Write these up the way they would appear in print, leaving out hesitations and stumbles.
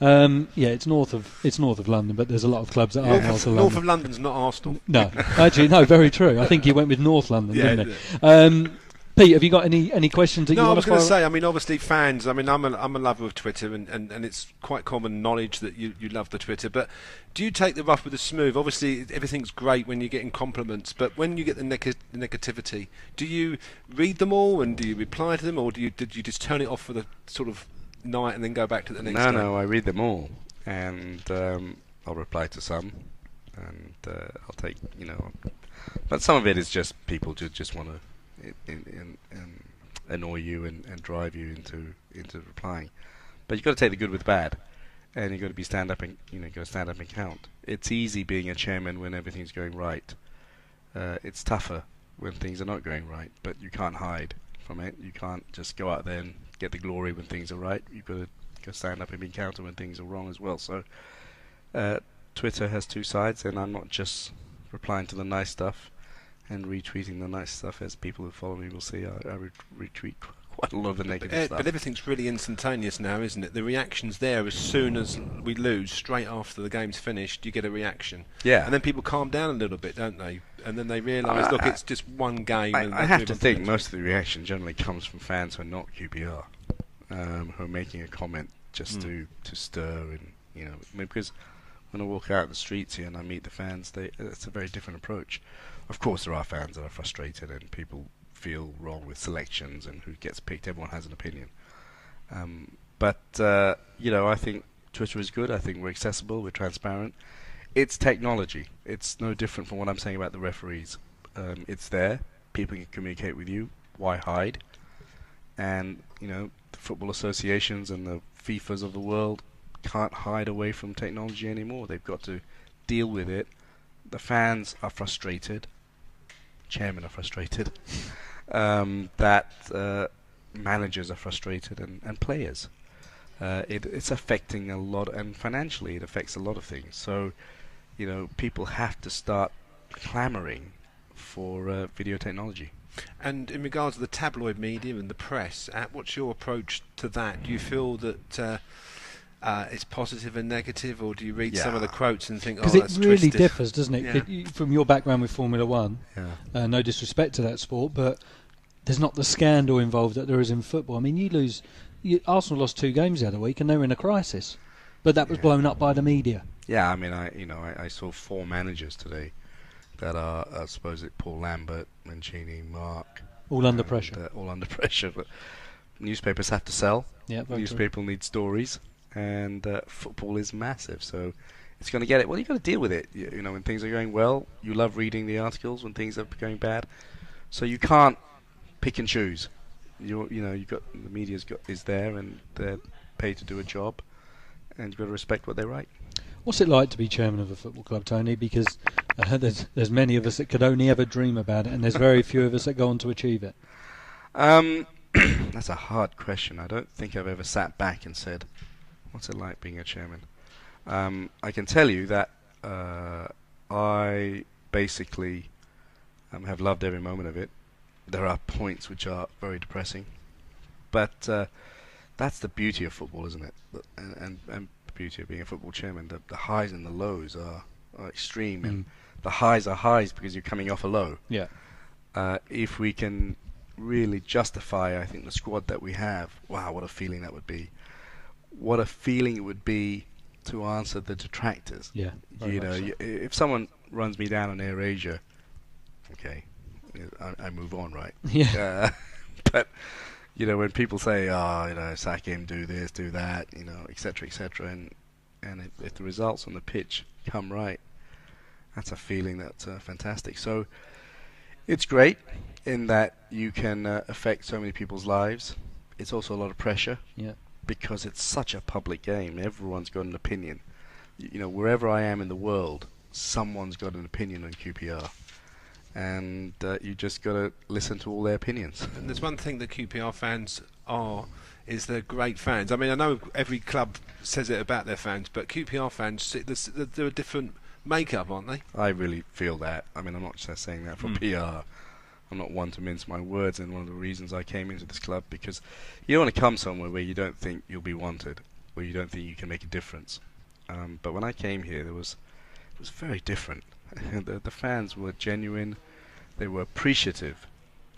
Yeah, it's north of London, but there's a lot of clubs that are north of London. North of London's not Arsenal. No, actually, no, very true. I think he went with North London, didn't he? Pete, have you got any questions that you want to No, I was going to say, I mean, obviously fans, I mean, I'm a lover of Twitter, and it's quite common knowledge that you love the Twitter, but do you take the rough with the smooth? Obviously, everything's great when you're getting compliments, but when you get the negativity, do you read them all, and do you reply to them, or did you just turn it off for the sort of night and then go back to the next day? No, I read them all, and I'll reply to some, and I'll take, but some of it is just people just want to annoy you and drive you into replying. But you've got to take the good with the bad, and you've got to be stand up and count. It's easy being a chairman when everything's going right. It's tougher when things are not going right, but you can't hide from it. You can't just go out there and get the glory when things are right. You've got to go stand up and be counter when things are wrong as well. So Twitter has two sides, and I'm not just replying to the nice stuff and retweeting the nice stuff. As people who follow me will see, I retweet quite a lot of the negative stuff. But everything's really instantaneous now, isn't it? The reaction's there as soon as we lose, straight after the game's finished, you get a reaction. Yeah. And then people calm down a little bit, don't they? And then they realise, look, it's just one game. I have to think most of the reaction generally comes from fans who are not QPR, who are making a comment just to stir, and because when I walk out in the streets here and I meet the fans, it's a very different approach. Of course, there are fans that are frustrated and people feel wrong with selections and who gets picked. Everyone has an opinion. But I think Twitter is good. I think we're accessible. We're transparent. It's technology. It's no different from what I'm saying about the referees. It's there. People can communicate with you. Why hide? And, the football associations and the FIFAs of the world can't hide away from technology anymore. They've got to deal with it. The fans are frustrated. Chairmen are frustrated. That managers are frustrated, and players. It's affecting a lot, and financially it affects a lot of things. So, people have to start clamouring for video technology. And in regards to the tabloid media and the press, what's your approach to that? Do you feel that it's positive and negative, or do you read some of the quotes and think, because that's it really twisted? differs, doesn't it? Yeah. From your background with Formula One, no disrespect to that sport, but there's not the scandal involved that there is in football. I mean, Arsenal lost 2 games the other week, and they were in a crisis, but that was blown up by the media. Yeah, I mean, I saw 4 managers today that are supposed Paul Lambert, Mancini, Mark, all under pressure. All under pressure, but newspapers have to sell. Yeah, newspapers need stories. And football is massive, so it's going to get it. Well, you've got to deal with it. When things are going well, you love reading the articles. When things are going bad, so you can't pick and choose. You've got the media is there, and they're paid to do a job, and you've got to respect what they write. What's it like to be chairman of a football club, Tony? Because there's many of us that could only ever dream about it, and there's very few of us that go on to achieve it. That's a hard question. I don't think I've ever sat back and said, what's it like being a chairman? I can tell you that I basically have loved every moment of it. There are points which are very depressing, but that's the beauty of football, isn't it? And the beauty of being a football chairman. The highs and the lows are extreme, and the highs are highs because you're coming off a low. Yeah. If we can really justify, I think, the squad that we have, wow, what a feeling that would be. What a feeling it would be to answer the detractors. Yeah. If someone runs me down on AirAsia, okay, I move on, right? Yeah. But when people say, sack him, do this, do that, etc., etc., and if the results on the pitch come right, that's a feeling that's fantastic. So it's great in that you can affect so many people's lives. It's also a lot of pressure. Yeah. Because it's such a public game, everyone's got an opinion. Wherever I am in the world, someone's got an opinion on QPR, and you just got to listen to all their opinions. And there's one thing that QPR fans is they're great fans. I mean, I know every club says it about their fans, but QPR fans, they're a different makeup, aren't they? I really feel that. I mean, I'm not just saying that for PR. I'm not one to mince my words, and one of the reasons I came into this club, because you don't want to come somewhere where you don't think you'll be wanted, or you don't think you can make a difference. But when I came here, it was very different. The fans were genuine. They were appreciative,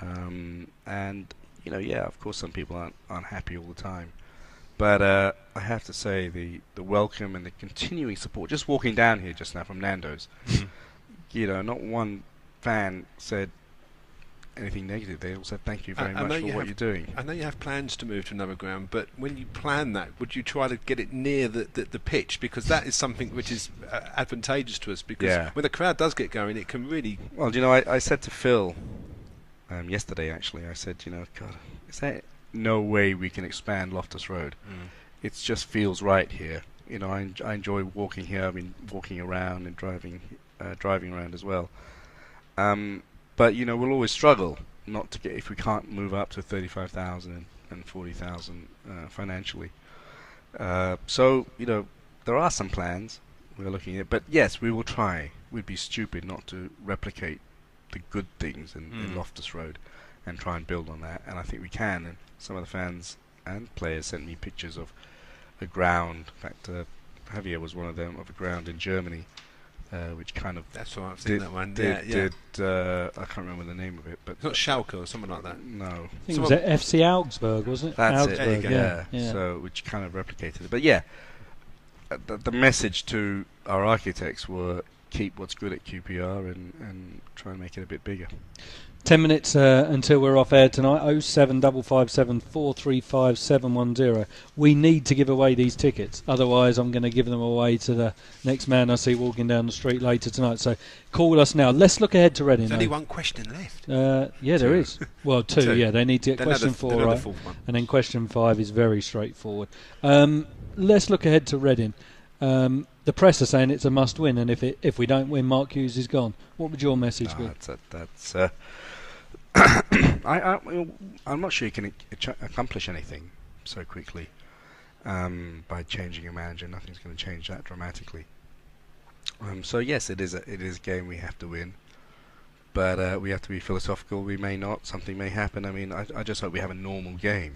and yeah, of course, some people aren't happy all the time. But I have to say, the welcome and the continuing support. Just walking down here just now from Nando's, not one fan said anything negative. They all said thank you very much for what you're doing. I know you have plans to move to another ground, but when you plan that, would you try to get it near the pitch? Because that is something which is advantageous to us, because when the crowd does get going, it can really... Well, I said to Phil yesterday, actually, I said, God, is there no way we can expand Loftus Road? It just feels right here. I enjoy walking here. I've been walking around and driving around as well. But we'll always struggle not to get, if we can't move up to 35,000 and 40,000 financially. So there are some plans we're looking at, but yes, we will try. We'd be stupid not to replicate the good things in Loftus Road and try and build on that. And I think we can. And some of the fans and players sent me pictures of a ground. In fact, Javier was one of them, of a ground in Germany. Which kind of... That's right, I've seen that one. I can't remember the name of it, but... It's not Schalke or something like that. No. I think it was at FC Augsburg, wasn't it? That's Augsburg, it. Yeah. So, which kind of replicated it. But yeah, the message to our architects were keep what's good at QPR and try and make it a bit bigger. 10 minutes until we're off air tonight. 07557 435 710. We need to give away these tickets, otherwise I'm going to give them away to the next man I see walking down the street later tonight. So call us now. Let's look ahead to Reading. There's only one question left. Yeah, there is. Well, two. Yeah, they need to get question 4 right, and then question 5 is very straightforward. Let's look ahead to Reading. The press are saying it's a must-win, and if we don't win, Mark Hughes is gone. What would your message be? That's I'm not sure you can accomplish anything so quickly by changing a manager. Nothing's going to change that dramatically. So yes, it is a game we have to win, but we have to be philosophical. We may not. Something may happen. I mean, I just hope we have a normal game.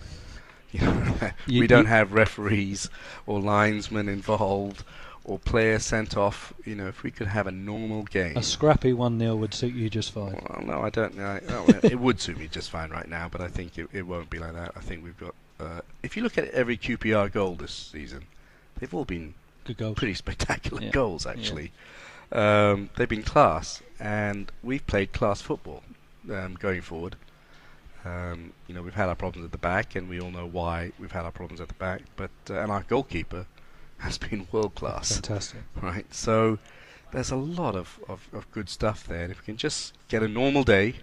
We don't have referees or linesmen involved or players sent off. If we could have a normal game. A scrappy 1-0 would suit you just fine. Well, no, I don't know. It would suit me just fine right now, but I think it won't be like that. I think we've got... if you look at every QPR goal this season, they've all been good goals. Pretty spectacular goals, actually. Yeah. They've been class, and we've played class football going forward. We've had our problems at the back, and we all know why we've had our problems at the back. But and our goalkeeper has been world class. Fantastic. Right. So there's a lot of good stuff there. And if we can just get a normal day,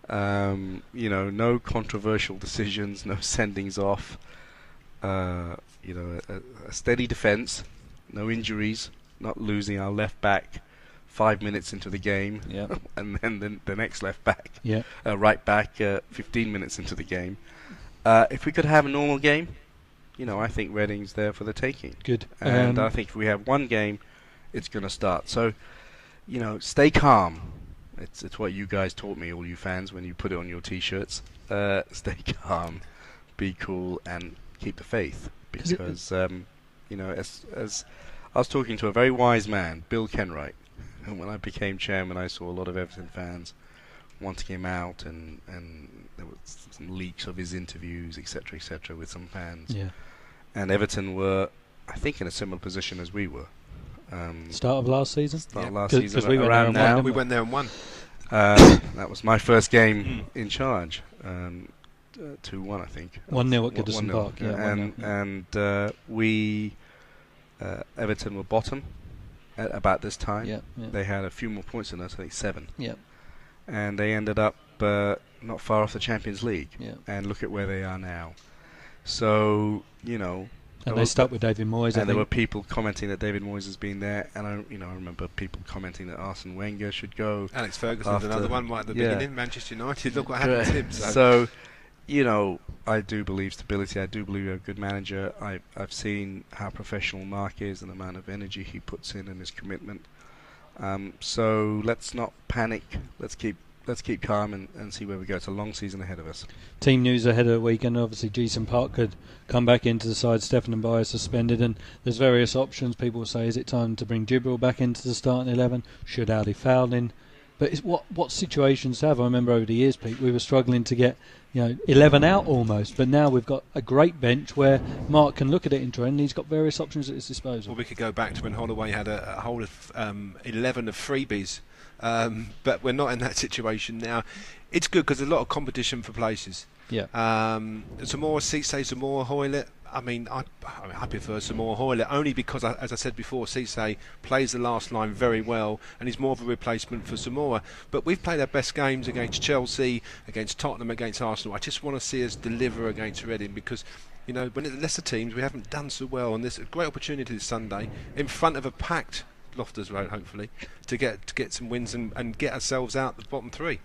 no controversial decisions, no sendings off, a steady defence, no injuries, not losing our left back 5 minutes into the game, and then the next left back, right back 15 minutes into the game. If we could have a normal game, I think Reading's there for the taking. Good. And I think if we have one game, it's going to start. So, stay calm. It's what you guys taught me, all you fans, when you put it on your T-shirts. Stay calm, be cool, and keep the faith. Because, as I was talking to a very wise man, Bill Kenwright, and when I became chairman, I saw a lot of Everton fans wanting him out, and there was some leaks of his interviews, etc., with some fans. Yeah. And Everton were, I think, in a similar position as we were. Start of last season. Season. We around now. We went there and won. That was my first game in charge. 2-1, I think. 1-0 at Goodison Park. And we, Everton were bottom at about this time. Yeah. They had a few more points than us, I think 7. Yeah. And they ended up not far off the Champions League. Yeah. And look at where they are now. So, and they stuck with David Moyes. And there were people commenting that David Moyes has been there, and I remember people commenting that Arsene Wenger should go. Alex Ferguson's another one right at the beginning. Manchester United. Look what happened to him. So, I do believe stability. I do believe we have a good manager. I've seen how professional Mark is and the amount of energy he puts in and his commitment. So let's not panic. Let's keep let's keep calm and see where we go. It's a long season ahead of us. Team news ahead of the weekend. Obviously, Jason Park could come back into the side. Stefan Mbaye suspended, and there's various options. People say, is it time to bring Jibril back into the starting 11? Should Ali Fowling? But it's what situations to have. I remember over the years, Pete, we were struggling to get 11 out almost, but now we've got a great bench where Mark can look at it in training. He's got various options at his disposal. Well, we could go back to when Holloway had a whole of 11 of freebies, but we're not in that situation now. It's good because there's a lot of competition for places. Yeah. Zamora, Cisse, Zamora, Hoylett. I mean, I prefer Zamora Hoylett only because, as I said before, Cisse plays the last line very well and he's more of a replacement for Zamora. But we've played our best games against Chelsea, against Tottenham, against Arsenal. I just want to see us deliver against Reading because, when it's lesser teams, we haven't done so well. And there's a great opportunity this Sunday in front of a packed Loftus Road, hopefully, to get some wins and get ourselves out the bottom three.